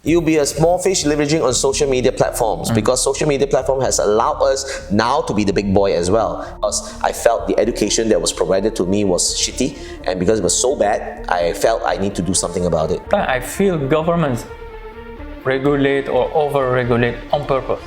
You'll be a small fish leveraging on social media platforms because social media platform has allowed us now to be the big boy as well. Because I felt the education that was provided to me was shitty, and because it was so bad, I felt I need to do something about it. I feel governments regulate or over-regulate on purpose.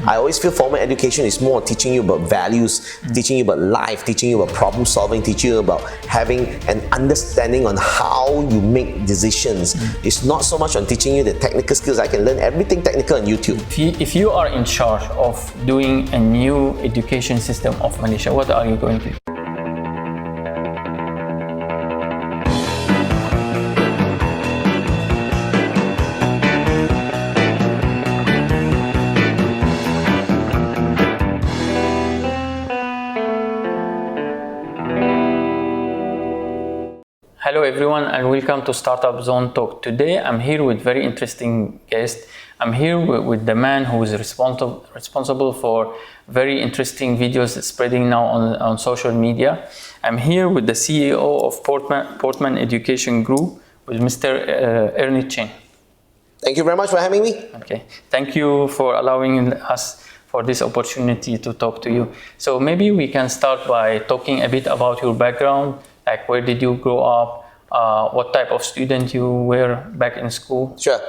I always feel formal education is more teaching you about values, teaching you about life, teaching you about problem solving, teaching you about having an understanding on how you make decisions. It's not so much on teaching you the technical skills. I can learn everything technical on YouTube. If you are in charge of doing a new education system of Malaysia, what are you going to do? Hello everyone and welcome to Startup Zone Talk. Today I'm here with very interesting guest. I'm here with the man who is responsible for very interesting videos spreading now on social media. I'm here with the CEO of Portman Education Group, with Mr. Ernie Chen. Thank you very much for having me. Okay, thank you for allowing us for this opportunity to talk to you. So maybe we can start by talking a bit about your background. Like, where did you grow up? What type of student you were back in school? Sure.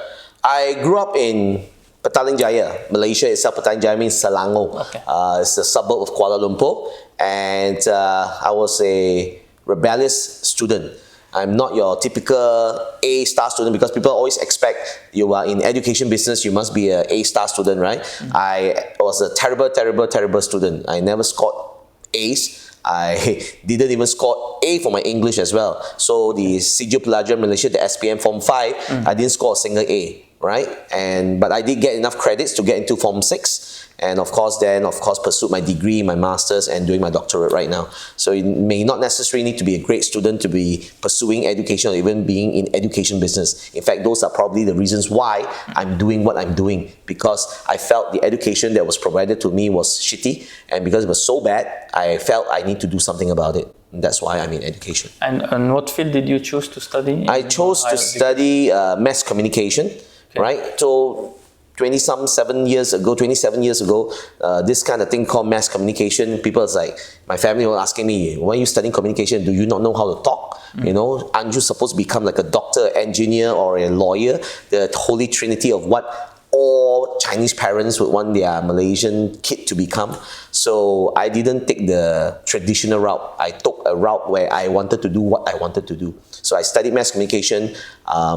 I grew up in Petaling Jaya, Malaysia itself. Petaling Jaya means Selangor. Okay. It's a suburb of Kuala Lumpur. And I was a rebellious student. I'm not your typical A-star student because people always expect you are in education business, you must be an A-star student, right? I was a terrible student. I never scored A's. I didn't even score A for my English as well. So the Sijil Pelajaran Malaysia, the SPM Form 5, I didn't score a single A, right? But I did get enough credits to get into Form 6. And of course, pursued my degree, my master's, and doing my doctorate right now. So you may not necessarily need to be a great student to be pursuing education or even being in education business. In fact, those are probably the reasons why I'm doing what I'm doing, because I felt the education that was provided to me was shitty, and because it was so bad, I felt I need to do something about it. And that's why I'm in education. And what field did you choose to study? I chose to study mass communication, right? So 27 years ago, this kind of thing called mass communication, people was like, my family were asking me, why are you studying communication? Do you not know how to talk? You know, aren't you supposed to become like a doctor, engineer, or a lawyer? The holy trinity of what all Chinese parents would want their Malaysian kid to become. So I didn't take the traditional route. I took a route where I wanted to do what I wanted to do. So I studied mass communication,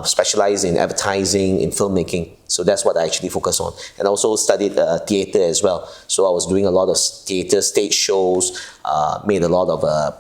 specialized in advertising, in filmmaking. So that's what I actually focus on. And I also studied theatre as well. So I was doing a lot of theatre, stage shows, made a lot of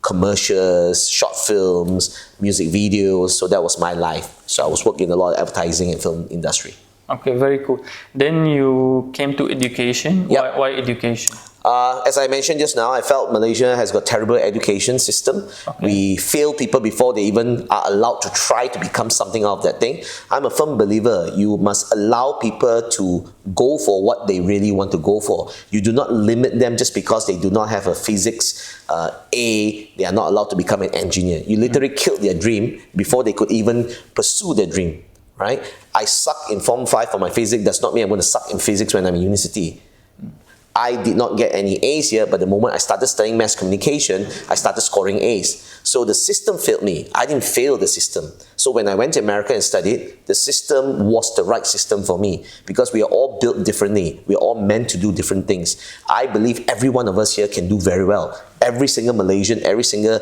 commercials, short films, music videos. So that was my life. So I was working in a lot of advertising and film industry. Okay, very cool. Then you came to education. Yep. Why education? As I mentioned just now, I felt Malaysia has got terrible education system. Okay. We fail people before they even are allowed to try to become something out of that thing. I'm a firm believer, you must allow people to go for what they really want to go for. You do not limit them just because they do not have a physics A, they are not allowed to become an engineer. You literally killed their dream before they could even pursue their dream. Right? I suck in Form 5 for my physics does not mean I'm going to suck in physics when I'm in university. I did not get any A's here, but the moment I started studying mass communication, I started scoring A's. So the system failed me. I didn't fail the system. So when I went to America and studied, the system was the right system for me because we are all built differently. We are all meant to do different things. I believe every one of us here can do very well. Every single Malaysian, every single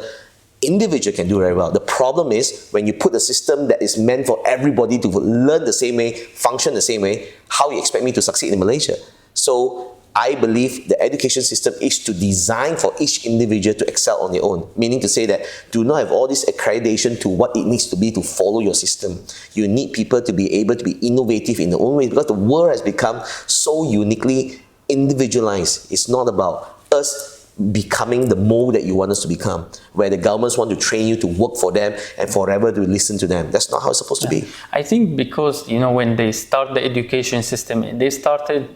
individual can do very well. The problem is when you put a system that is meant for everybody to learn the same way, function the same way, how you expect me to succeed in Malaysia? So I believe the education system is to design for each individual to excel on their own. Meaning to say that do not have all this accreditation to what it needs to be to follow your system. You need people to be able to be innovative in their own way because the world has become so uniquely individualized. It's not about us becoming the mold that you want us to become, where the governments want to train you to work for them and forever to listen to them. That's not how it's supposed to be. I think because, when they start the education system, they started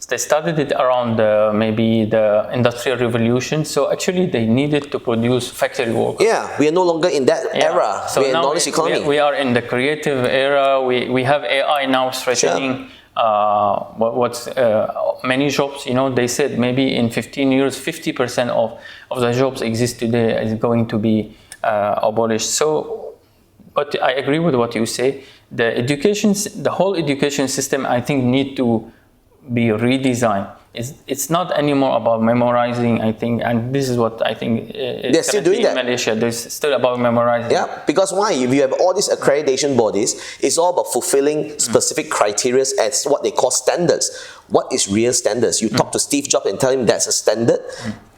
They started it around maybe the Industrial Revolution. So actually, they needed to produce factory workers. Yeah, we are no longer in that era. So we are in now knowledge economy. we are in the creative era. We have AI now threatening many jobs. You know, they said maybe in 15 years, 50% of the jobs exist today is going to be abolished. So, but I agree with what you say. The whole education system, I think, need to be redesigned. It's not anymore about memorizing, I think, and this is what I think they're still doing that in Malaysia. There's still about memorizing. Yeah, because why? If you have all these accreditation bodies, it's all about fulfilling specific criteria as what they call standards. What is real standards? You talk to Steve Jobs and tell him that's a standard.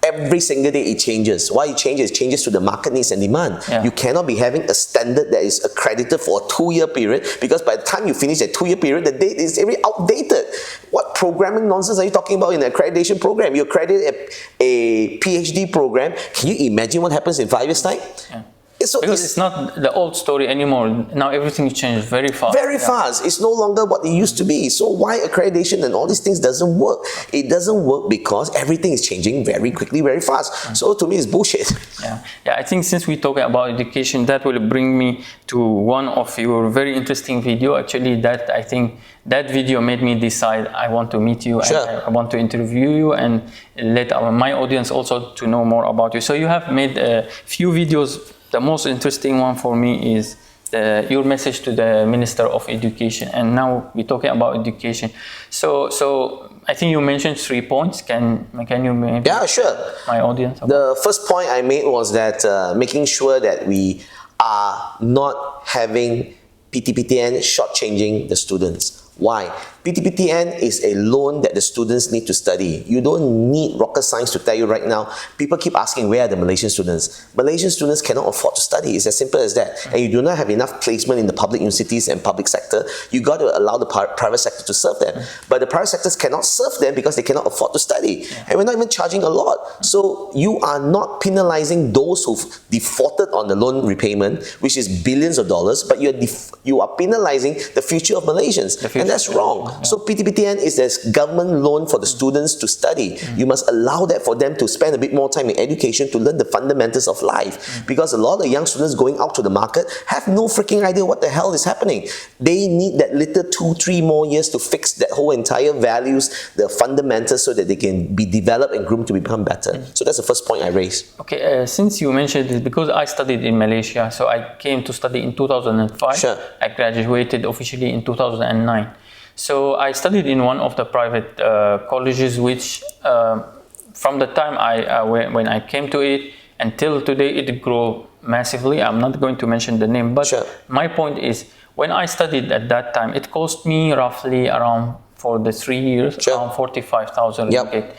Every single day it changes. Why it changes? It changes to the market needs and demand. Yeah. You cannot be having a standard that is accredited for a 2-year period, because by the time you finish that 2-year period, the date is already outdated. What programming nonsense are you talking about in an accreditation program? You accredit a PhD program. Can you imagine what happens in 5 years' time? Yeah. Because it's not the old story anymore. Now everything changes very fast. Very fast. It's no longer what it used to be. So why accreditation and all these things doesn't work? It doesn't work because everything is changing very quickly, very fast. So to me, it's bullshit. Yeah. I think since we talk about education, that will bring me to one of your very interesting video. Actually, that I think that video made me decide I want to meet you. Sure. And I want to interview you and let my audience also to know more about you. So you have made a few videos. The most interesting one for me is your message to the Minister of Education. And now we're talking about education. So I think you mentioned 3 points. Can you maybe sure. my audience? The first point I made was that making sure that we are not having PTPTN shortchanging the students. Why? PTPTN is a loan that the students need to study. You don't need rocket science to tell you right now. People keep asking, where are the Malaysian students? Malaysian students cannot afford to study. It's as simple as that. And you do not have enough placement in the public universities and public sector. You got to allow the private sector to serve them. But the private sectors cannot serve them because they cannot afford to study. And we're not even charging a lot. So you are not penalizing those who've defaulted on the loan repayment, which is billions of dollars, but you are penalizing the future of Malaysians. And that's wrong. So PTPTN is this government loan for the students to study. You must allow that for them to spend a bit more time in education to learn the fundamentals of life. Because a lot of young students going out to the market have no freaking idea what the hell is happening. They need that little 2-3 more years to fix that whole entire values, the fundamentals, so that they can be developed and groomed to become better. So that's the first point I raised. Okay, since you mentioned this, because I studied in Malaysia, so I came to study in 2005. Sure. I graduated officially in 2009. So I studied in one of the private colleges, which from the time when I came to it until today, it grew massively. I'm not going to mention the name, but Sure. my point is, when I studied at that time, it cost me roughly around, for the 3 years, Sure. around 45,000 Yep. ringgit.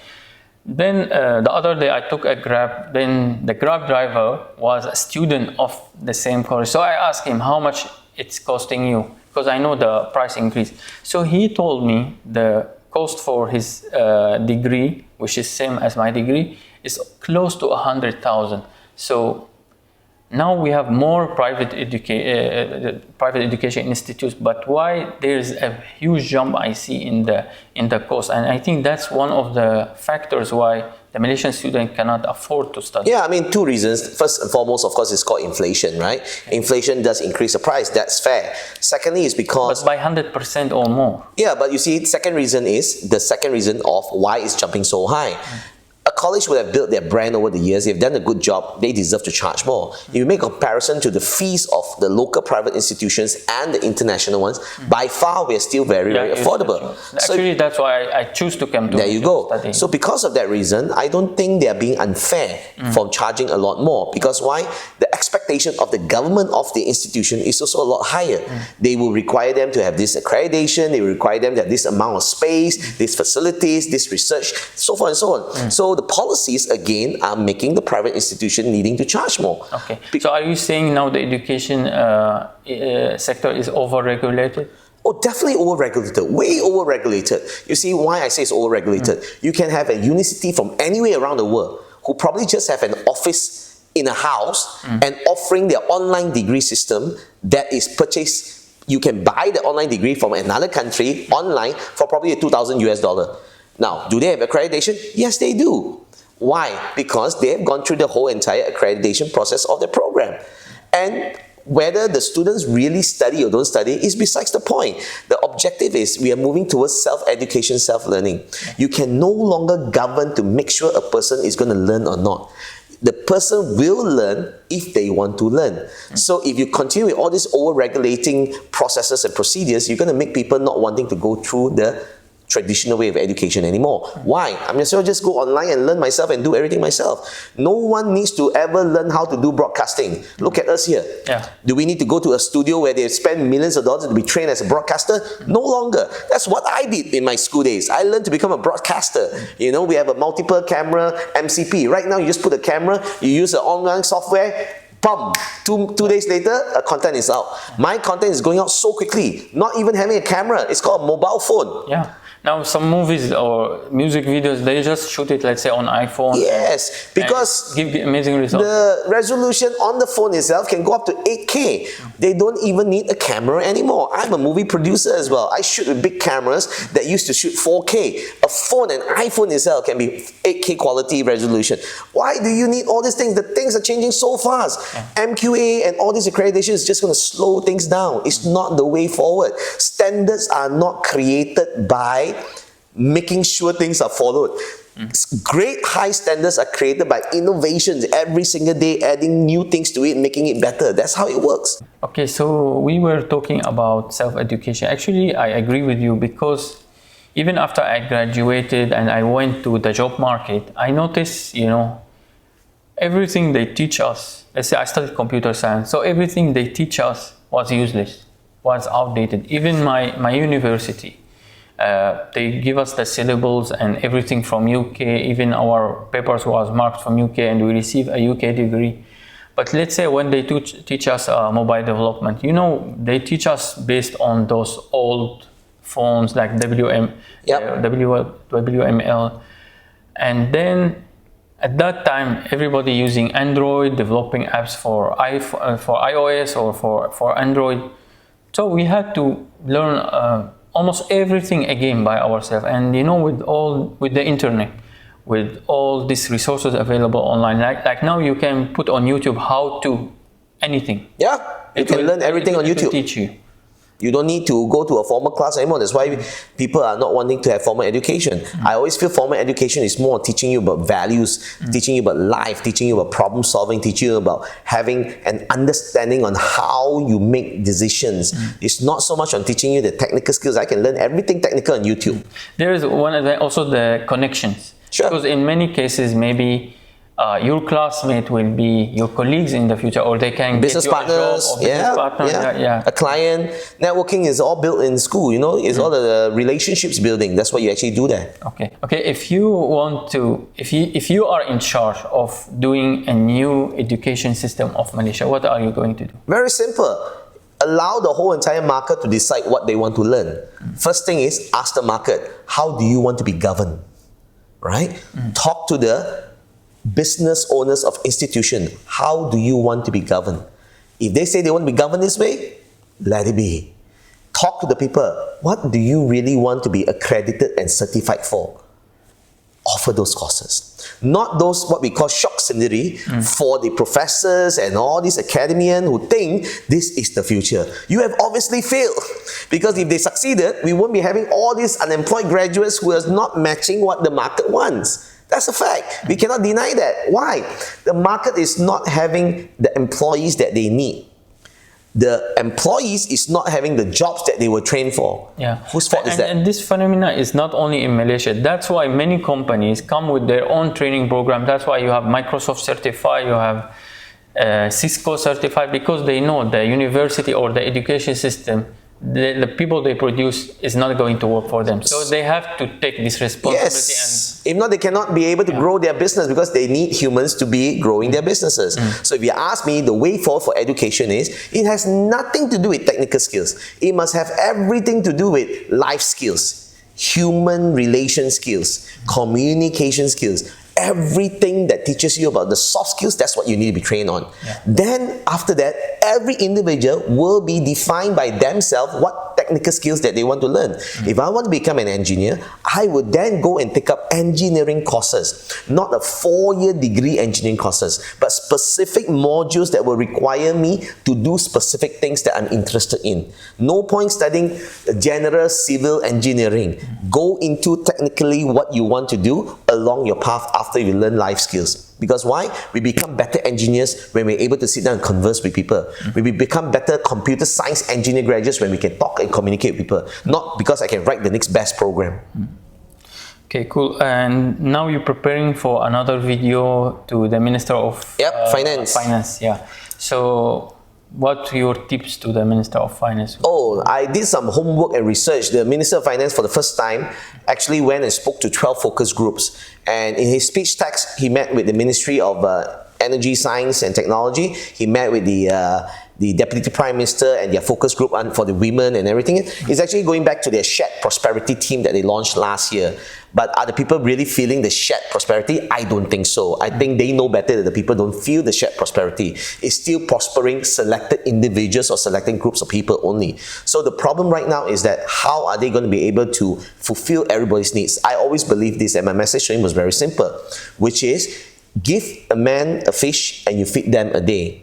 Then the other day I took a Grab. Then the Grab driver was a student of the same college. So I asked him how much it's costing you, because I know the price increase. So he told me the cost for his degree, which is same as my degree, is close to 100,000. So now we have more private education institutes, but why there's a huge jump I see in the cost, and I think that's one of the factors why the Malaysian student cannot afford to study. Yeah, I mean, 2 reasons. First and foremost, of course, it's called inflation, right? Inflation does increase the price. That's fair. Secondly, is because... But by 100% or more. Yeah, but you see, the second reason of why it's jumping so high. A college would have built their brand over the years. They've done a good job. They deserve to charge more. If you make a comparison to the fees of the local private institutions and the international ones, by far we're still very affordable. Actually, that's why I choose to come to there you go. study. So because of that reason, I don't think they are being unfair for charging a lot more. Because why? The expectation of the government of the institution is also a lot higher. They will require them to have this accreditation. They will require them to have this amount of space, these facilities, this research, so forth and so on. So the policies, again, are making the private institution needing to charge more. Okay. So are you saying now the education sector is over-regulated? Oh, definitely over-regulated, way over-regulated. You see why I say it's over-regulated? You can have a university from anywhere around the world who probably just have an office in a house and offering their online degree system that is purchased. You can buy the online degree from another country online for probably $2,000 US. Now, do they have accreditation? Yes, they do. Why? Because they have gone through the whole entire accreditation process of the program. And whether the students really study or don't study is besides the point. The objective is we are moving towards self-education, self-learning. You can no longer govern to make sure a person is going to learn or not. The person will learn if they want to learn. So if you continue with all these over-regulating processes and procedures, you're going to make people not wanting to go through the traditional way of education anymore. Why? I'm just go online and learn myself and do everything myself. No one needs to ever learn how to do broadcasting. Look at us here. Yeah. Do we need to go to a studio where they spend millions of dollars to be trained as a broadcaster? No longer. That's what I did in my school days. I learned to become a broadcaster. You know, we have a multiple camera MCP. Right now, you just put a camera, you use an online software, boom, two days later, content is out. My content is going out so quickly, not even having a camera. It's called a mobile phone. Yeah. Now, some movies or music videos, they just shoot it, let's say, on iPhone. Yes, because give amazing results. the resolution on the phone itself can go up to 8K. They don't even need a camera anymore. I'm a movie producer as well. I shoot with big cameras that used to shoot 4K. A phone, an iPhone itself can be 8K quality resolution. Why do you need all these things? The things are changing so fast. MQA and all these accreditations is just going to slow things down. It's not the way forward. Standards are not created by making sure things are followed. Great high standards are created by innovations every single day, adding new things to it, making it better. That's how it works. Okay, so we were talking about self-education. Actually, I agree with you, because even after I graduated and I went to the job market, I noticed, everything they teach us, let's say I studied computer science, so everything they teach us was useless, was outdated. Even my university, they give us the syllables and everything from UK. Even our papers was marked from UK and we receive a UK degree. But let's say when they teach us mobile development, they teach us based on those old phones like WML. And then at that time, everybody using Android, developing apps for iOS or for Android. So we had to learn almost everything again by ourselves. And with the internet, with all these resources available online, like now you can put on YouTube how to anything. Yeah, you can learn everything on YouTube. Teach you. You don't need to go to a formal class anymore. That's why people are not wanting to have formal education. I always feel formal education is more teaching you about values, teaching you about life, teaching you about problem solving, teaching you about having an understanding on how you make decisions. It's not so much on teaching you the technical skills. I can learn everything technical on YouTube. There is one advantage, also the connections. Sure. Because in many cases, maybe your classmate will be your colleagues in the future, or they can Business get you partners, a job, or business partners, a client. Networking is all built in school, it's all the relationships building. That's what you actually do there. Okay. If you are in charge of doing a new education system of Malaysia, what are you going to do? Very simple. Allow the whole entire market to decide what they want to learn. First thing is ask the market, how do you want to be governed? Right? Talk to the business owners of institution. How do you want to be governed? If they say they want to be governed this way, let it be. Talk to the people. What do you really want to be accredited and certified for? Offer those courses. Not those what we call shock scenery for the professors and all these academians who think this is the future. You have obviously failed, because if they succeeded, we won't be having all these unemployed graduates who are not matching what the market wants. That's a fact. We cannot deny that. Why? The market is not having the employees that they need. The employees is not having the jobs that they were trained for. Yeah. Whose fault is that? And this phenomena is not only in Malaysia. That's why many companies come with their own training program. That's why you have Microsoft certified, you have Cisco certified, because they know the university or the education system, the people they produce is not going to work for them. So they have to take this responsibility. Yes. If not, they cannot be able to grow their business, because they need humans to be growing their businesses. So if you ask me, the way forward for education is, it has nothing to do with technical skills. It must have everything to do with life skills, human relation skills, communication skills. Everything that teaches you about the soft skills, that's what you need to be trained on. Then after that, every individual will be defined by themselves what technical skills that they want to learn. If I want to become an engineer, I would then go and take up engineering courses, not a 4-year degree engineering courses, but specific modules that will require me to do specific things that I'm interested in. No point studying general civil engineering. Go into technically what you want to do along your path after you learn life skills. Because why? We become better engineers when we're able to sit down and converse with people. We become better computer science engineer graduates when we can talk and communicate with people. Not because I can write the next best program. Okay, cool. And now you're preparing for another video to the Minister of Finance. Finance, yeah. So what are your tips to the Minister of Finance? Oh, I did some homework and research. The Minister of Finance for the first time actually went and spoke to 12 focus groups. And in his speech text, he met with the Ministry of Energy, Science and Technology. He met with the Deputy Prime Minister and their focus group for the women and everything. It's actually going back to their shared prosperity team that they launched last year. But are the people really feeling the shared prosperity? I don't think so. I think they know better that the people don't feel the shared prosperity. It's still prospering selected individuals or selecting groups of people only. So the problem right now is that how are they going to be able to fulfill everybody's needs? I always believe this, and my message to him was very simple, which is give a man a fish and you feed them a day.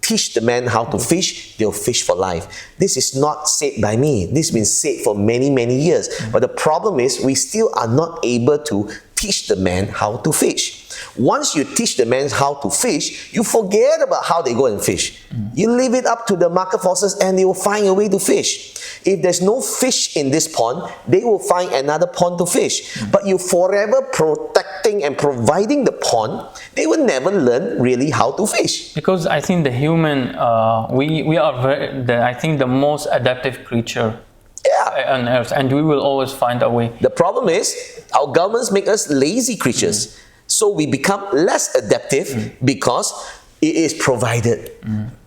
Teach the man how to fish, they'll fish for life. This is not said by me. This has been said for many, many years. But the problem is we still are not able to teach the man how to fish. Once you teach the man how to fish, you forget about how they go and fish. You leave it up to the market forces and they will find a way to fish. If there's no fish in this pond, they will find another pond to fish. But you forever protecting and providing the pond, they will never learn really how to fish. Because I think the human, we are I think the most adaptive creature on earth, and we will always find a way. The problem is our governments make us lazy creatures. So we become less adaptive because it is provided.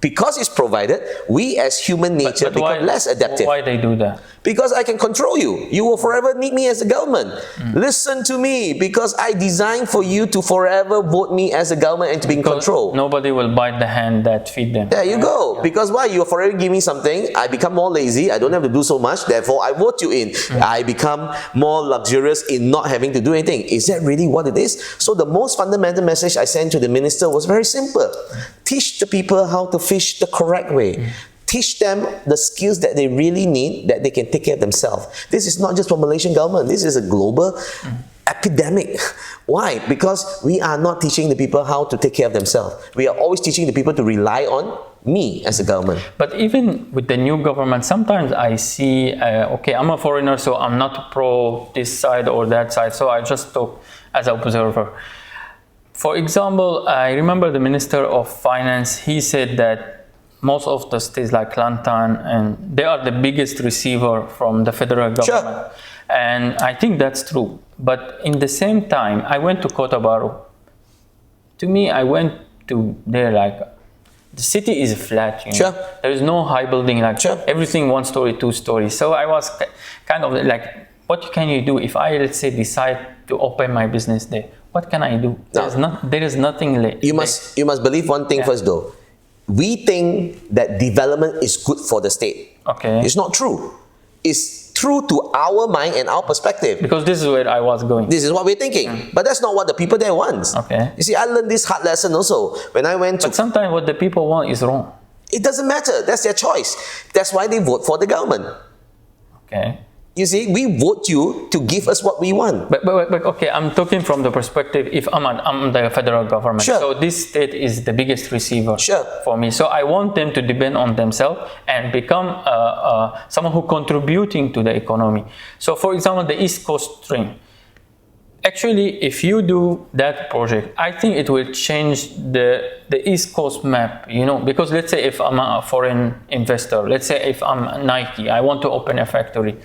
Because it's provided, we as human nature become less adaptive. Why they do that? Because I can control you. You will forever need me as a government. Listen to me, because I designed for you to forever vote me as a government and to be in control. Nobody will bite the hand that feed them. There you go. Because why? You forever give me something, I become more lazy, I don't have to do so much, therefore I vote you in. I become more luxurious in not having to do anything. Is that really what it is? So the most fundamental message I sent to the minister was very simple. Teach the people how to fish the correct way. Teach them the skills that they really need, that they can take care of themselves. This is not just for Malaysian government. This is a global epidemic. Why? Because we are not teaching the people how to take care of themselves. We are always teaching the people to rely on me as a government. But even with the new government, sometimes I see, okay, I'm a foreigner, so I'm not pro this side or that side, so I just talk as an observer. For example, I remember the Minister of Finance, he said that most of the states like Kelantan, and they are the biggest receiver from the federal government. Sure. And I think that's true. But in the same time, I went to Kota Baru. To me, I went to there like, the city is flat, you know. Sure. There is no high building, like everything 1 story, 2 stories. So I was kind of like, what can you do if I, let's say, decide to open my business there? What can I do? There is nothing left. You must believe one thing first though. We think that development is good for the state. Okay. It's not true. It's true to our mind and our perspective. Because this is where I was going. This is what we're thinking. But that's not what the people there want. Okay. You see, I learned this hard lesson also. When I went to... But sometimes what the people want is wrong. It doesn't matter. That's their choice. That's why they vote for the government. Okay. You see, we vote you to give us what we want. But okay, I'm talking from the perspective, if I'm the federal government. Sure. So this state is the biggest receiver for me. So I want them to depend on themselves and become someone who contributing to the economy. So for example, the East Coast Train. Actually, if you do that project, I think it will change the East Coast map, you know, because let's say if I'm a foreign investor, let's say if I'm Nike, I want to open a factory.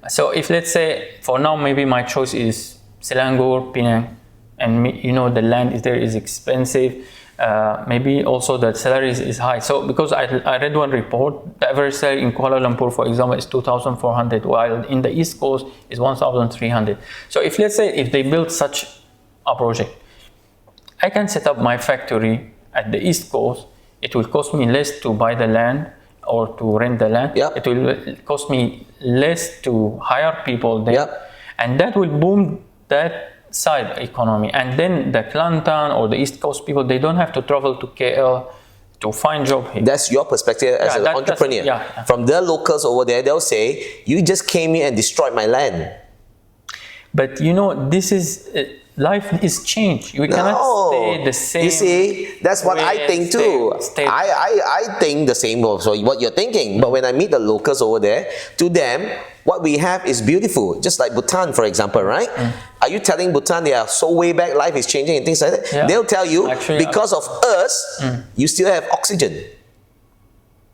So if let's say for now maybe my choice is Selangor, Penang, and you know the land is there is expensive, maybe also the salary is high. So because I read one report, the average salary in Kuala Lumpur, for example, is 2,400, while in the East Coast is 1,300. So if let's say if they build such a project, I can set up my factory at the East Coast. It will cost me less to buy the land or to rent the land. Yep. It will cost me less to hire people there. Yep. and that will boom that side economy. And then the Kelantan or the East Coast people, they don't have to travel to KL to find job here. That's your perspective as an entrepreneur. Yeah. From the locals over there, they'll say, you just came here and destroyed my land. But you know, this is life is changed. We cannot stay the same. You see, that's what I think too. I think the same also what you're thinking. But when I meet the locals over there, to them, what we have is beautiful. Just like Bhutan, for example, right? Are you telling Bhutan they are so way back, life is changing and things like that? Yeah. They'll tell you, Actually, because of us, you still have oxygen.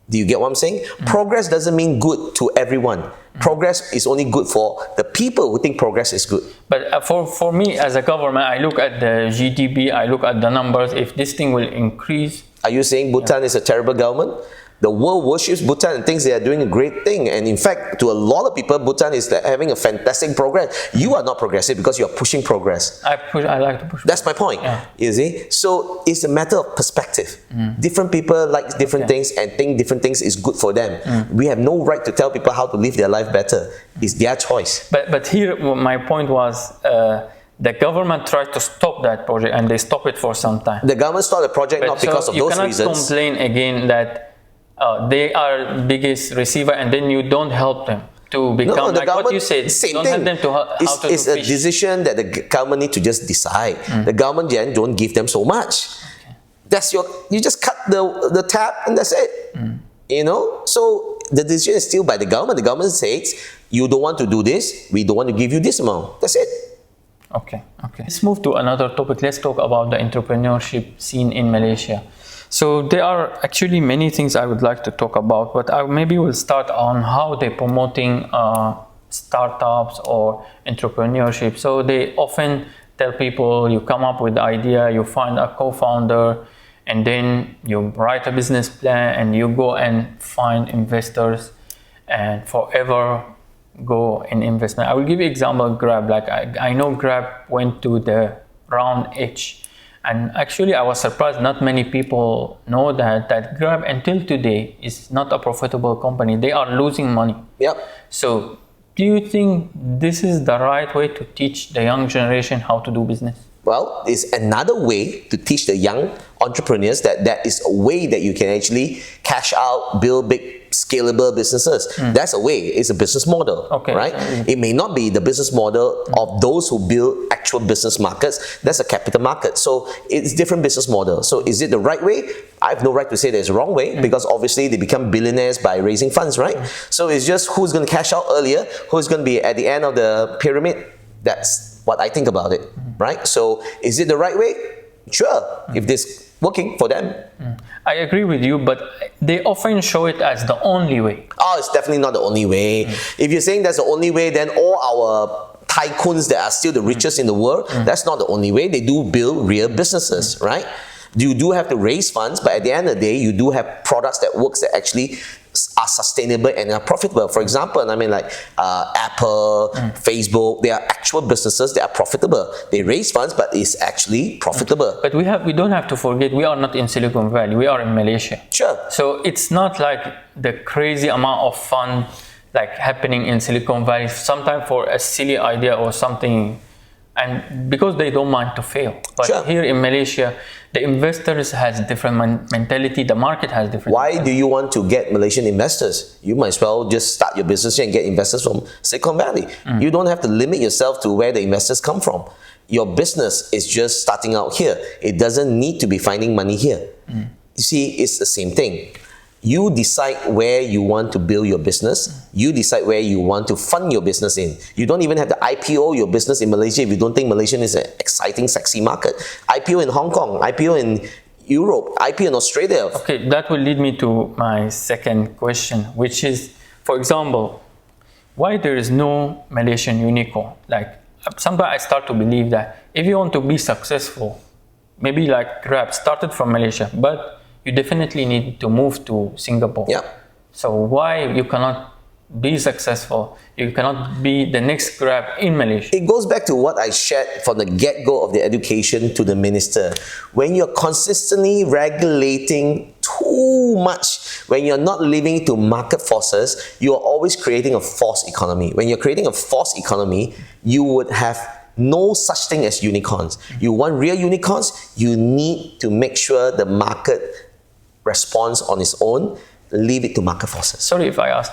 Do you get what I'm saying? Progress doesn't mean good to everyone. Progress is only good for the people who think progress is good. But for me as a government, I look at the GDP, I look at the numbers. If this thing will increase. Are you saying Bhutan is a terrible government? The world worships Bhutan and thinks they are doing a great thing. And in fact, to a lot of people, Bhutan is having a fantastic progress. You are not progressive because you are pushing progress. I like to push. That's my point. Yeah. You see? So it's a matter of perspective. Different people like different things and think different things is good for them. We have no right to tell people how to live their life better. It's their choice. But here, my point was, the government tried to stop that project and they stopped it for some time. The government stopped the project not because of those reasons. You cannot complain again that they are biggest receiver and then you don't help them to become like what you said. Same don't thing. help them to how to It's do a fish. decision that the government need to just decide. The government then don't give them so much. That's you just cut the tap and that's it. You know, so the decision is still by the government. The government says you don't want to do this, we don't want to give you this amount. That's it. Okay. Let's move to another topic. Let's talk about the entrepreneurship scene in Malaysia. So there are actually many things I would like to talk about, but I maybe will start on how they're promoting startups or entrepreneurship. So they often tell people you come up with the idea, you find a co-founder, and then you write a business plan and you go and find investors and forever go in investment. I will give you example Grab. Like I know Grab went to the round H. And actually, I was surprised not many people know that Grab until today is not a profitable company. They are losing money. Yep. So do you think this is the right way to teach the young generation how to do business? Well, it's another way to teach the young entrepreneurs that is a way that you can actually cash out, build big, scalable businesses. That's a way. It's a business model, right? It may not be the business model of those who build actual business markets. That's a capital market. So it's different business model. So is it the right way? I have no right to say there's a wrong way because obviously they become billionaires by raising funds, right? So it's just who's going to cash out earlier, who's going to be at the end of the pyramid. That's what I think about it, right? So is it the right way? Sure, if this working for them. I agree with you, but they often show it as the only way. Oh, it's definitely not the only way. If you're saying that's the only way, then all our tycoons that are still the richest in the world, that's not the only way. They do build real businesses, right? You do have to raise funds, but at the end of the day, you do have products that works that actually are sustainable and are profitable. For example, I mean like Apple, Facebook, they are actual businesses that are profitable. They raise funds, but it's actually profitable. But we don't have to forget, we are not in Silicon Valley, we are in Malaysia. Sure. So it's not like the crazy amount of fun like happening in Silicon Valley, sometimes for a silly idea or something, and because they don't mind to fail. But here in Malaysia, the investors has different mentality, the market has different. Why do you want to get Malaysian investors? You might as well just start your business here and get investors from Silicon Valley. You don't have to limit yourself to where the investors come from. Your business is just starting out here. It doesn't need to be finding money here. You see, it's the same thing. You decide where you want to build your business. You decide where you want to fund your business in. You don't even have to IPO your business in Malaysia if you don't think Malaysia is an exciting, sexy market. IPO in Hong Kong, IPO in Europe, IPO in Australia. Okay, that will lead me to my second question, which is, for example, why there is no Malaysian unicorn? Like, sometimes I start to believe that if you want to be successful, maybe like Grab started from Malaysia, but you definitely need to move to Singapore. Yeah. So why you cannot be successful. You cannot be the next Grab in Malaysia. It goes back to what I shared from the get-go of the education to the minister. When you're consistently regulating too much, when you're not living to market forces, you're always creating a false economy. When you're creating a false economy, you would have no such thing as unicorns. You want real unicorns, you need to make sure the market responds on its own, leave it to market forces. Sorry if I ask,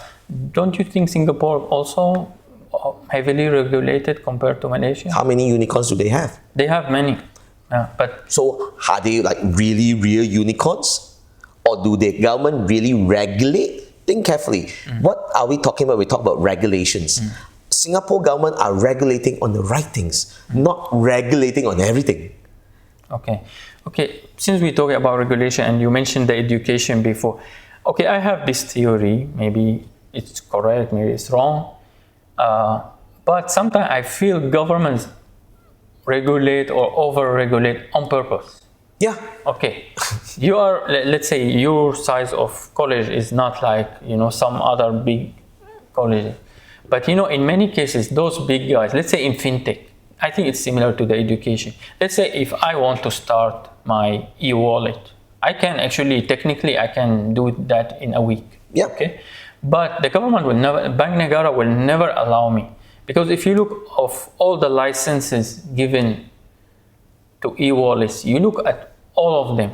don't you think Singapore also heavily regulated compared to Malaysia? How many unicorns do they have? They have many, but So are they like really real unicorns? Or do the government really regulate? Think carefully. What are we talking about? We talk about regulations. Singapore government are regulating on the right things, not regulating on everything. okay. Since we talk about regulation and you mentioned the education before, okay, I have this theory. Maybe it's correct, maybe it's wrong. But sometimes I feel governments regulate or over-regulate on purpose. Yeah. Okay, you are, let's say your size of college is not like, some other big colleges. But in many cases, those big guys, let's say in fintech, I think it's similar to the education. Let's say if I want to start my e-wallet, I can actually, technically, I can do that in a week. Yeah. Okay. But the government will never, Bank Negara will never allow me. Because if you look of all the licenses given to e-wallets, you look at all of them,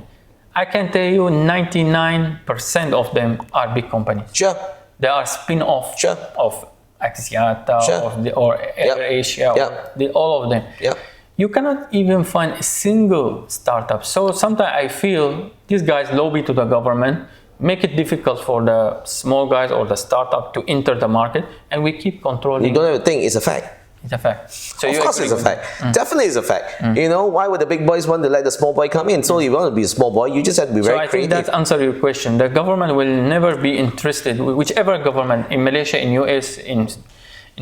I can tell you 99% of them are big companies. Sure. They are spin-off Sure. of Axiata Sure. or AirAsia, Yep. all of them. Yeah. You cannot even find a single startup. So sometimes I feel these guys lobby to the government, make it difficult for the small guys or the startup to enter the market, and we keep controlling. You don't have to think, it's a fact. It's a fact. So Of you course agree it's a with fact. Definitely it's a fact. Why would the big boys want to let the small boy come in? So you want to be a small boy, you just have to be So very I think creative. that answers your question. The government will never be interested, whichever government in Malaysia, in US, in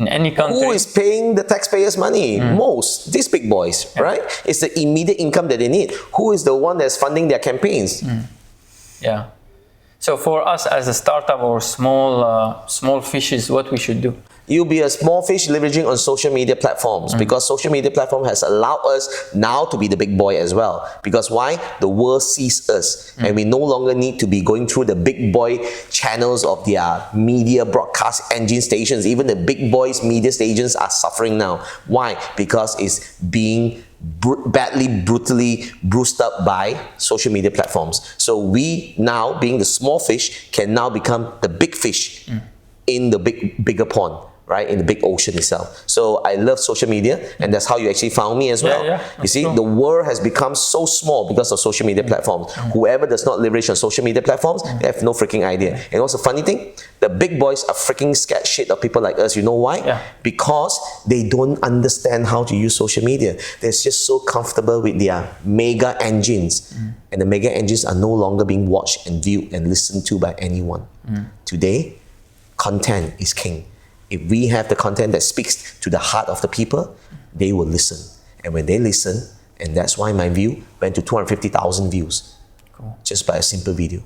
any country. Who is paying the taxpayers' money? Most. These big boys, right? It's the immediate income that they need. Who is the one that's funding their campaigns? Yeah. So for us as a startup or small fishes, what we should do? You'll be a small fish leveraging on social media platforms because social media platform has allowed us now to be the big boy as well. Because why? The world sees us and we no longer need to be going through the big boy channels of their media broadcast engine stations. Even the big boys media stations are suffering now. Why? Because it's being brutally bruised up by social media platforms. So we now, being the small fish, can now become the big fish in the bigger pond, right? In the big ocean itself. So I love social media, and that's how you actually found me as well. You see, the world has become so small because of social media platforms. Whoever does not leverage on social media platforms, they have no freaking idea. And what's the funny thing? The big boys are freaking scared shit of people like us. You know why? Because they don't understand how to use social media. They're just so comfortable with their mega engines. And the mega engines are no longer being watched and viewed and listened to by anyone. Today, content is king. If we have the content that speaks to the heart of the people, they will listen. And when they listen, and that's why my view went to 250,000 views. Just by a simple video.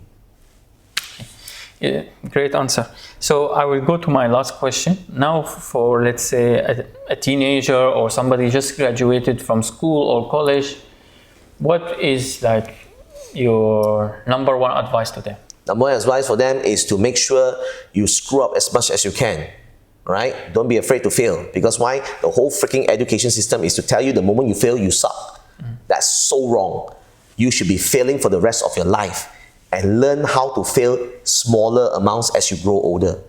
Yeah, great answer. So I will go to my last question. Now for, let's say, a teenager or somebody just graduated from school or college, what is like your number one advice to them? Number one advice for them is to make sure you screw up as much as you can. Right? Don't be afraid to fail. Because why? The whole freaking education system is to tell you the moment you fail, you suck. That's so wrong. You should be failing for the rest of your life and learn how to fail smaller amounts as you grow older.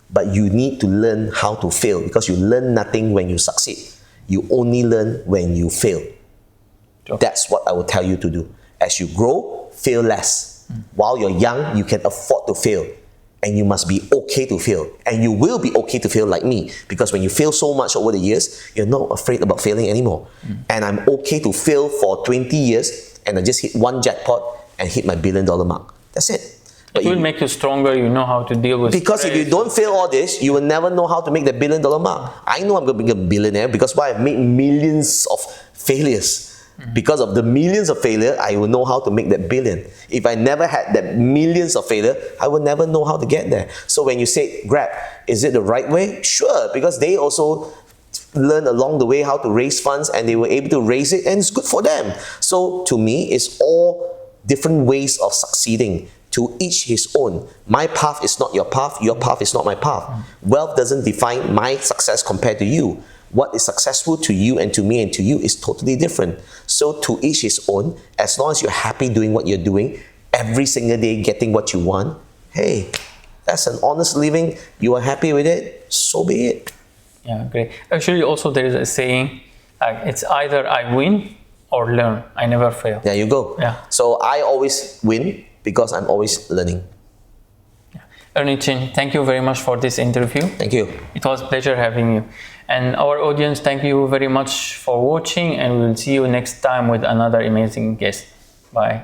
But you need to learn how to fail because you learn nothing when you succeed. You only learn when you fail. That's what I will tell you to do. As you grow, fail less. While you're young, you can afford to fail. And you must be okay to fail. And you will be okay to fail like me. Because when you fail so much over the years, you're not afraid about failing anymore. And I'm okay to fail for 20 years and I just hit one jackpot and hit my $1 billion mark. That's it. But it will make you stronger. You know how to deal with because stress. if you don't fail all this, you will never know how to make that $1 billion mark. I know I'm going to be a billionaire because why? I've made millions of failures. Because of the millions of failure, I will know how to make that billion. If I never had that millions of failure, I would never know how to get there. So when you say Grab, is it the right way? Sure, because they also learn along the way how to raise funds and they were able to raise it and it's good for them. So to me, it's all different ways of succeeding. To each his own. My path is not your path, your path is not my path. Wealth doesn't define my success compared to you. What is successful to you and to me and to you is totally different. So to each his own, as long as you're happy doing what you're doing, every single day getting what you want, hey, that's an honest living, you are happy with it, so be it. Yeah, great. Actually, also there is a saying, it's either I win or learn. I never fail. There you go. Yeah. So I always win because I'm always learning. Ernie Chin, thank you very much for this interview. Thank you. It was a pleasure having you. And our audience, thank you very much for watching, and we'll see you next time with another amazing guest. Bye.